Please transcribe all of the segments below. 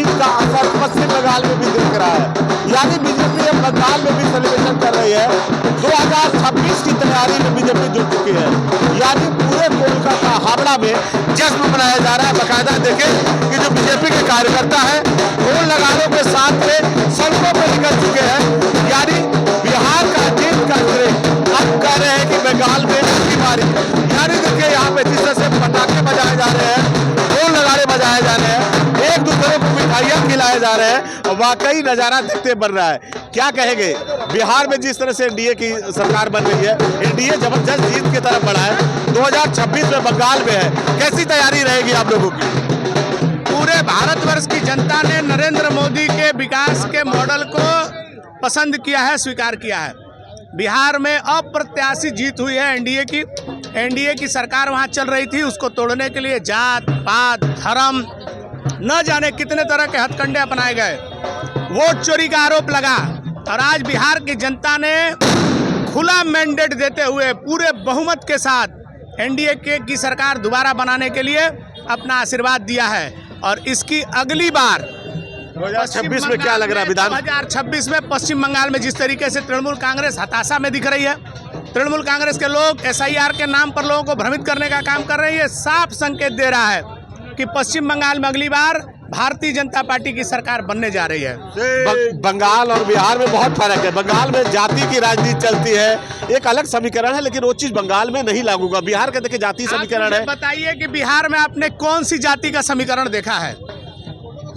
जीत का असर पश्चिम बंगाल में भी दिख रहा है। यानी बीजेपी अब बंगाल में भी सेलिब्रेशन कर रही है। 2026 की तैयारी में बीजेपी जुट चुकी है। यानी पूरे कोलकाता हावड़ा में जश्न मनाया जा रहा है। बाकायदा देखें कि जो बीजेपी के कार्यकर्ता है ढोल नगाड़ों के साथ में सड़कों पर निकल चुके हैं। यानी बिहार का जीत का श्रेय अब कह रहे हैं कि बंगाल में बीमारी। यानी देखिए यहाँ पे जिस तरह से पटाखे बजाए जा रहे हैं, ढोल नगाड़े बजाए जा रहे हैं, एक दूसरे को मिठाइयाँ खिलाए जा रहे हैं और वाकई नजारा देखते बन रहा है। क्या कहेंगे बिहार में जिस तरह से एनडीए की सरकार बन रही है, एनडीए जबरदस्त जीत की तरफ बढ़ा है, 2026 में बंगाल में है, कैसी तैयारी रहेगी आप लोगों की? पूरे भारतवर्ष की जनता ने नरेंद्र मोदी के विकास के मॉडल को पसंद किया है, स्वीकार किया है। बिहार में अप्रत्याशित जीत हुई है एनडीए की सरकार वहां चल रही थी। उसको तोड़ने के लिए जात पात धर्म न जाने कितने तरह के हथकंडे अपनाए गए, वोट चोरी का आरोप लगा और आज बिहार की जनता ने खुला मैंडेट देते हुए पूरे बहुमत के साथ एनडीए की सरकार दोबारा बनाने के लिए अपना आशीर्वाद दिया है। और इसकी अगली बार 2026 में क्या लग रहा है? 2026 में पश्चिम बंगाल में जिस तरीके से तृणमूल कांग्रेस हताशा में दिख रही है, तृणमूल कांग्रेस के लोग एसआईआर के नाम पर लोगों को भ्रमित करने का काम कर रही है, साफ संकेत दे रहा है कि पश्चिम बंगाल में अगली बार भारतीय जनता पार्टी की सरकार बनने जा रही है। बंगाल और बिहार में बहुत फर्क है। बंगाल में जाति की राजनीति चलती है, एक अलग समीकरण है, लेकिन वो चीज बंगाल में नहीं लागू होगा। बिहार के देखिए जाति समीकरण है। बताइए कि बिहार में आपने कौन सी जाति का समीकरण देखा है?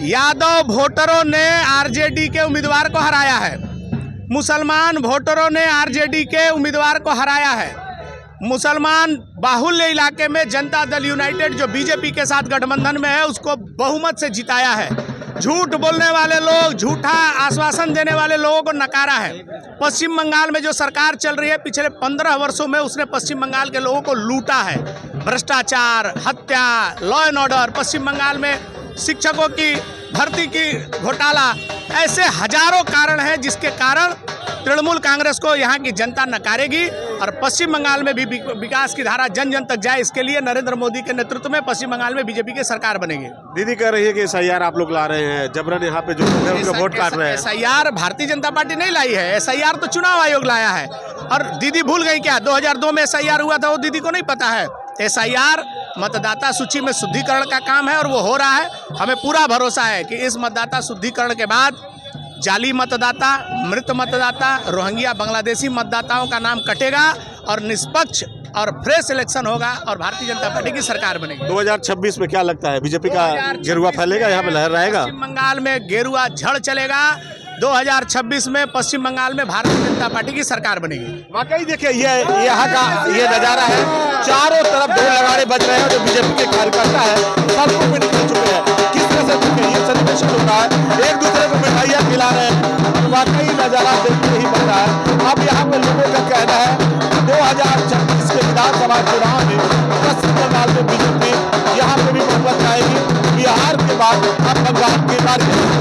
यादव वोटरों ने आरजेडी के उम्मीदवार को हराया है, मुसलमान वोटरों ने आरजेडी के उम्मीदवार को हराया है, मुसलमान बाहुल्य इलाके में जनता दल यूनाइटेड जो बीजेपी के साथ गठबंधन में है उसको बहुमत से जिताया है। झूठ बोलने वाले लोग, झूठा आश्वासन देने वाले लोगों को नकारा है। पश्चिम बंगाल में जो सरकार चल रही है पिछले 15 वर्षों में उसने पश्चिम बंगाल के लोगों को लूटा है। भ्रष्टाचार, हत्या, लॉ एंड ऑर्डर, पश्चिम बंगाल में शिक्षकों की भर्ती की घोटाला, ऐसे हजारों कारण हैं जिसके कारण तृणमूल कांग्रेस को यहाँ की जनता नकारेगी और पश्चिम बंगाल में भी विकास की धारा जन जन तक जाए, इसके लिए नरेंद्र मोदी के नेतृत्व में पश्चिम बंगाल में बीजेपी की सरकार बनेगी। दीदी कह रही है कि एसआईआर आप लोग ला रहे हैं, जबरन यहाँ पे जो लोग हैं उनका वोट काट रहे हैं। एसआईआर भारतीय जनता पार्टी नहीं लाई है, एसआईआर तो चुनाव आयोग लाया है। और दीदी भूल गई क्या, 2002 में एसआईआर हुआ था, वो दीदी को नहीं पता है। एसआईआर मतदाता सूची में शुद्धिकरण का काम है और वो हो रहा है। हमें पूरा भरोसा है कि इस मतदाता शुद्धिकरण के बाद जाली मतदाता, मृत मतदाता, रोहिंग्या बांग्लादेशी मतदाताओं का नाम कटेगा और निष्पक्ष और फ्रेश इलेक्शन होगा और भारतीय जनता पार्टी की सरकार बनेगी। 2026 में क्या लगता है बीजेपी का गेरुआ फैलेगा, यहाँ पे लहर रहेगा? पश्चिम बंगाल में गेरुआ झड़ चलेगा। 2026 में पश्चिम बंगाल में भारतीय जनता पार्टी की सरकार बनेगी। वाकई देखिए ये यहाँ का ये नज़ारा है, चारों तरफ ढोल नगाड़े बज रहे हैं। जो बीजेपी के कार्यकर्ता है सबको भी निकल चुके हैं। किस तरह से देखिए ये सेलिब्रेशन हो रहा है, एक दूसरे को मिठाइयाँ खिला रहे हैं। वाकई नज़ारा देखते ही बन रहा है। अब यहाँ पे लोगों का कहना है 2026 के विधानसभा चुनाव में पश्चिम बंगाल में बीजेपी यहाँ पे भी बहुमत आएगी। बिहार के बाद अब बंगाल की बारी है।